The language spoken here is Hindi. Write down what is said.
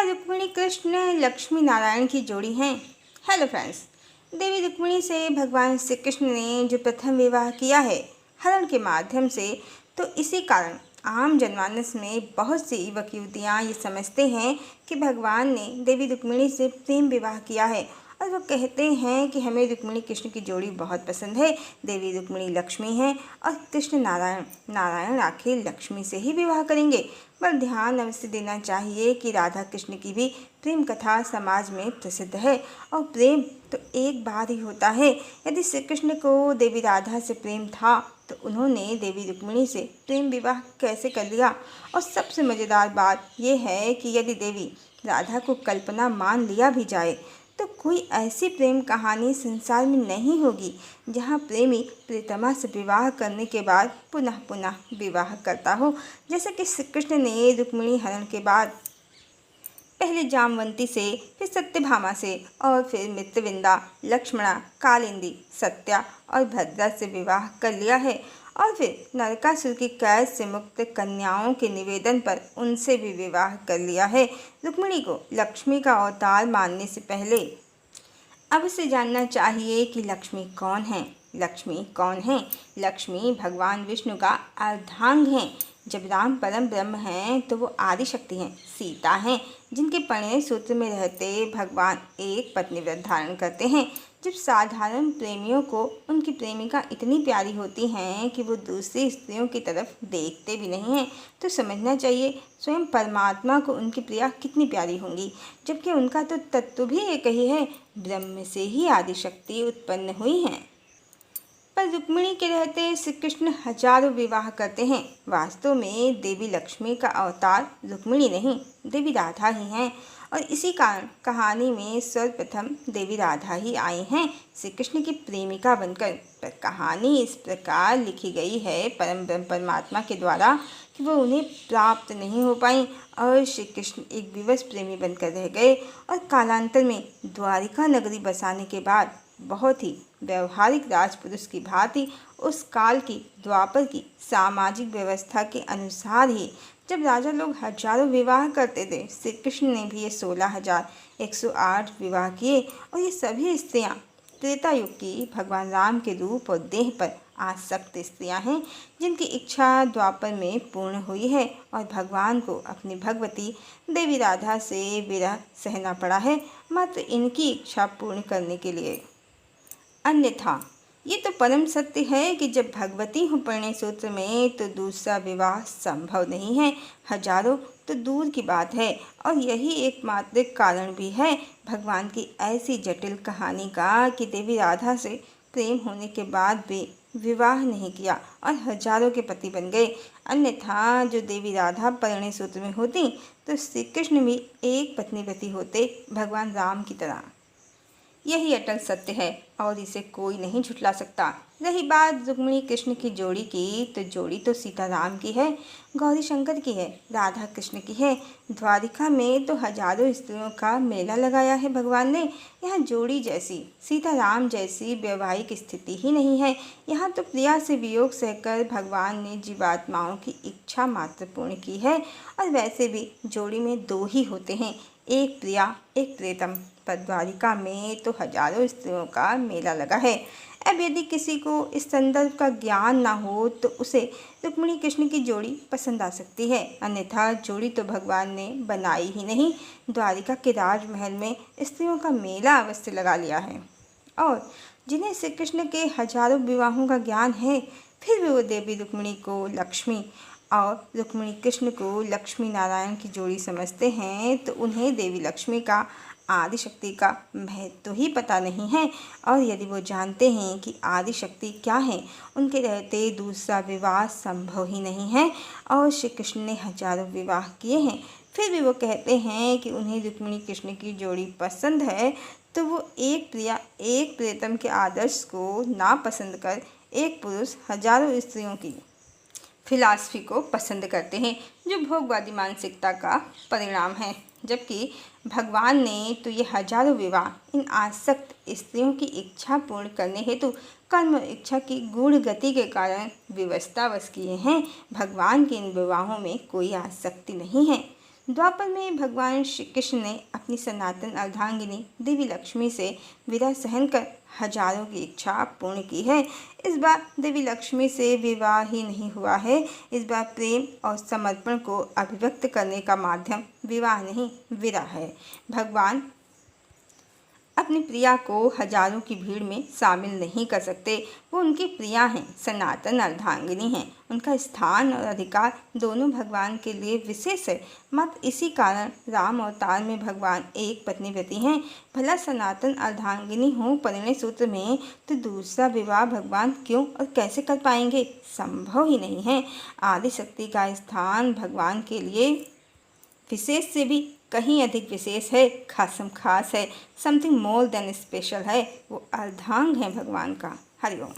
रुक्मिणी कृष्ण लक्ष्मी नारायण की जोड़ी हैं। हेलो फ्रेंड्स, देवी रुक्मिणी से भगवान श्री कृष्ण ने जो प्रथम विवाह किया है हरण के माध्यम से, तो इसी कारण आम जनमानस में बहुत सी युवक युवतियाँ ये समझते हैं कि भगवान ने देवी रुक्मिणी से प्रेम विवाह किया है और वो कहते हैं कि हमें रुक्मिणी कृष्ण की जोड़ी बहुत पसंद है। देवी रुक्मिणी लक्ष्मी हैं और कृष्ण नारायण, नारायण आखिर लक्ष्मी से ही विवाह करेंगे। पर ध्यान अवश्य देना चाहिए कि राधा कृष्ण की भी प्रेम कथा समाज में प्रसिद्ध है और प्रेम तो एक बार ही होता है। यदि श्री कृष्ण को देवी राधा से प्रेम था तो उन्होंने देवी रुक्मिणी से प्रेम विवाह कैसे कर लिया। और सबसे मज़ेदार बात यह है कि यदि देवी राधा को कल्पना मान लिया भी जाए तो कोई ऐसी प्रेम कहानी संसार में नहीं होगी जहाँ प्रेमी प्रियतमा से विवाह करने के बाद पुनः पुनः विवाह करता हो, जैसे कि श्री कृष्ण ने रुक्मिणी हरण के बाद पहले जामवंती से, फिर सत्यभामा से और फिर मित्रविंदा, लक्ष्मणा, कालिंदी, सत्या और भद्रा से विवाह कर लिया है और फिर नरकासुर की कैद से मुक्त कन्याओं के निवेदन पर उनसे भी विवाह कर लिया है। रुक्मिणी को लक्ष्मी का अवतार मानने से पहले अवश्य जानना चाहिए कि लक्ष्मी कौन है। लक्ष्मी कौन है? लक्ष्मी भगवान विष्णु का अर्धांग हैं। जब राम परम ब्रह्म हैं तो वो आदि शक्ति हैं, सीता हैं, जिनके परिणय सूत्र में रहते भगवान एक पत्नी व्रत धारण करते हैं। जब साधारण प्रेमियों को उनकी प्रेमिका इतनी प्यारी होती हैं कि वो दूसरी स्त्रियों की तरफ देखते भी नहीं हैं, तो समझना चाहिए स्वयं परमात्मा को उनकी प्रिया कितनी प्यारी होंगी। जबकि उनका तो तत्व भी एक ही है, ब्रह्म से ही आदि शक्ति उत्पन्न हुई हैं। पर रुक्मिणी के रहते श्री कृष्ण हजारों विवाह करते हैं। वास्तव में देवी लक्ष्मी का अवतार रुक्मिणी नहीं, देवी राधा ही हैं और इसी कारण कहानी में सर्वप्रथम देवी राधा ही आई हैं श्री कृष्ण की प्रेमिका बनकर। पर कहानी इस प्रकार लिखी गई है परम ब्रह्म परमात्मा के द्वारा कि वो उन्हें प्राप्त नहीं हो पाई और श्री कृष्ण एक विवश प्रेमी बनकर रह गए। और कालांतर में द्वारिका नगरी बसाने के बाद बहुत ही व्यवहारिक राजपुरुष की भांति उस काल की द्वापर की सामाजिक व्यवस्था के अनुसार ही जब राजा लोग हजारों विवाह करते थे, श्री कृष्ण ने भी ये 16,108 विवाह किए और ये सभी स्त्रियां त्रेता युग की भगवान राम के रूप और देह पर आसक्त स्त्रियां हैं, जिनकी इच्छा द्वापर में पूर्ण हुई है और भगवान को अपनी भगवती देवी राधा से विरह सहना पड़ा है मात्र इनकी इच्छा पूर्ण करने के लिए। अन्यथा ये तो परम सत्य है कि जब भगवती हूँ परिणय सूत्र में तो दूसरा विवाह संभव नहीं है। हजारों तो दूर की बात है और यही एकमात्र कारण भी है भगवान की ऐसी जटिल कहानी का कि देवी राधा से प्रेम होने के बाद भी विवाह नहीं किया और हजारों के पति बन गए। अन्यथा जो देवी राधा परिणय सूत्र में होती तो श्री कृष्ण भी एक पत्नी व्रती होते भगवान राम की तरह। यही अटल सत्य है और इसे कोई नहीं झुठला सकता। रही बात रुक्मिणी कृष्ण की जोड़ी की, तो जोड़ी तो सीताराम की है, गौरी शंकर की है, राधा कृष्ण की है। द्वारिका में तो हजारों स्त्रियों का मेला लगाया है भगवान ने। यहाँ जोड़ी जैसी, सीताराम जैसी वैवाहिक स्थिति ही नहीं है। यहाँ तो प्रिया से वियोग सहकर भगवान ने जीवात्माओं की इच्छा मात्र पूर्ण की है। और वैसे भी जोड़ी में दो ही होते हैं, एक प्रिया एक प्रियतम। पर द्वारिका में तो हजारों स्त्रियों का मेला लगा है। अब यदि किसी को इस संदर्भ का ज्ञान ना हो तो उसे रुक्मिणी कृष्ण की जोड़ी पसंद आ सकती है, अन्यथा जोड़ी तो भगवान ने बनाई ही नहीं, द्वारिका के राजमहल में स्त्रियों का मेला अवश्य लगा लिया है। और जिन्हें श्री कृष्ण के हजारों विवाहों का ज्ञान है, फिर भी वो देवी रुक्मिणी को लक्ष्मी और रुक्मिणी कृष्ण को लक्ष्मी नारायण की जोड़ी समझते हैं, तो उन्हें देवी लक्ष्मी का आदि शक्ति का महत्व तो ही पता नहीं है। और यदि वो जानते हैं कि आदि शक्ति क्या है, उनके रहते दूसरा विवाह संभव ही नहीं है और श्री कृष्ण ने हजारों विवाह किए हैं, फिर भी वो कहते हैं कि उन्हें रुक्मिणी कृष्ण की जोड़ी पसंद है, तो वो एक प्रिया एक प्रियतम के आदर्श को ना पसंद कर एक पुरुष हजारों स्त्रियों की फिलॉसफी को पसंद करते हैं, जो भोगवादी मानसिकता का परिणाम है। जबकि भगवान ने तो ये हजारों विवाह इन आसक्त स्त्रियों की इच्छा पूर्ण करने हेतु कर्म इच्छा की गूढ़ गति के कारण विवशतावश किए हैं। भगवान के इन विवाहों में कोई आसक्ति नहीं है। द्वापर में भगवान श्री कृष्ण ने अपनी सनातन अर्धांगिनी देवी लक्ष्मी से विरह सहन कर हजारों की इच्छा पूर्ण की है। इस बार देवी लक्ष्मी से विवाह ही नहीं हुआ है, इस बार प्रेम और समर्पण को अभिव्यक्त करने का माध्यम विवाह नहीं विरह है। भगवान अपनी प्रिया को हजारों की भीड़ में शामिल नहीं कर सकते। वो उनकी प्रिया हैं, सनातन अर्धांगिनी हैं। उनका स्थान और अधिकार दोनों भगवान के लिए विशेष है। मत इसी कारण राम अवतार में भगवान एक पत्नी व्रती हैं। भला सनातन अर्धांगिनी हो परिणय सूत्र में, तो दूसरा विवाह भगवान क्यों और कैसे कर पाएंगे? संभव ही नहीं है। आदि शक्ति का स्थान भगवान के लिए विशेष से भी कहीं अधिक विशेष है, खास है, समथिंग मोर देन स्पेशल है। वो अर्धांग है भगवान का। हरिओम।